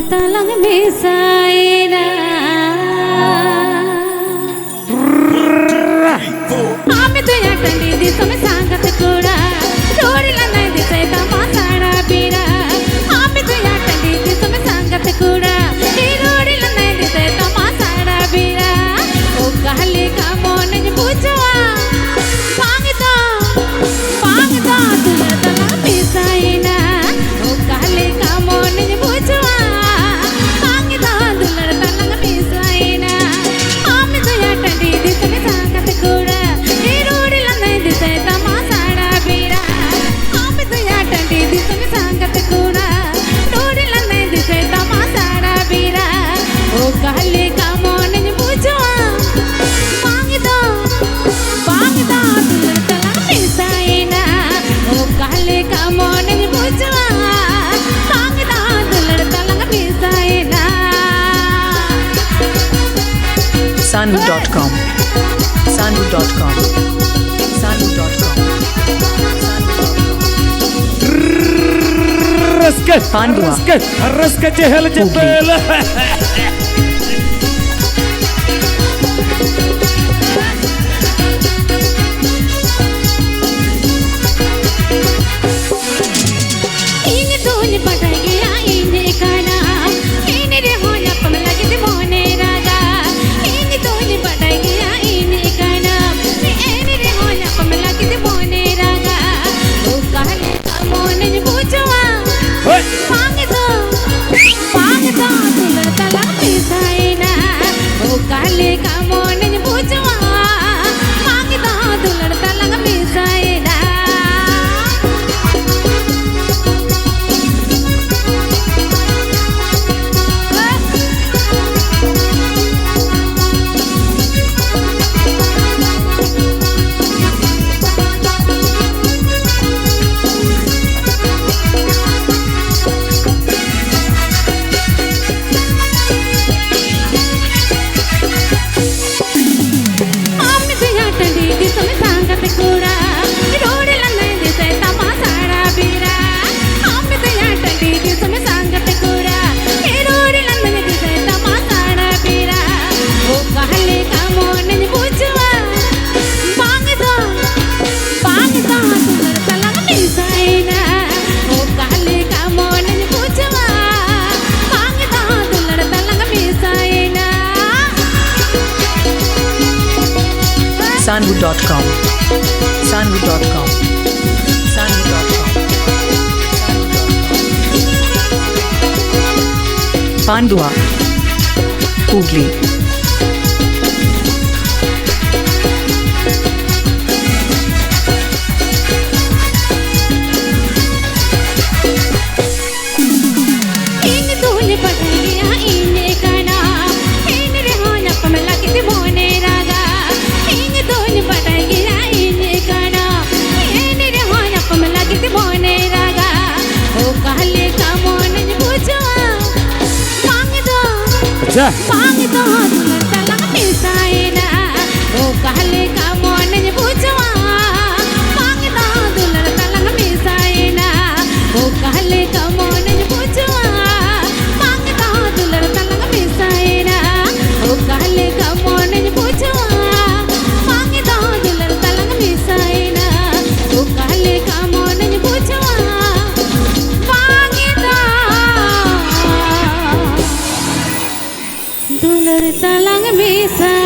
talang misaina Aame tu yatandi di some sangat kuda Dori lanai di sai tamasada bira Aame tu yatandi di some sangat kuda Dori lanai di sai tamasada bira O kahli ka mon ne puchwa pangita tu talang misaina O kahli ka mon ne puchwa pangita tu talang misaina Aame tu yatandi di some sangat kuda कहले का मन बुझवा मांगदा तुलर तला मिसाइना ओ कहले का मन बुझवा मांगदा तुलर तला मिसाइना Sanu.com Pandua Raskat jehel jebel ini tuni padai gaya ini kana ini re hoya pamla kiti mone raga ini tuni padai gaya ini kana ini re hoya pamla kiti mone raga o kahle ka mone buchwa pangita tular tala misaina o kahle ka mone buchwa pangita tular tala misaina Sanu.com Pandua Hooghly pangita tular tala misaina o kahle ka mon buchwa pangita tular tala misaina o kahle ka mon buchwa pangita tular tala misaina o kahle ka mon buchwa pangita tular tala misaina o kahle ka mon buchwa Tular talang bisa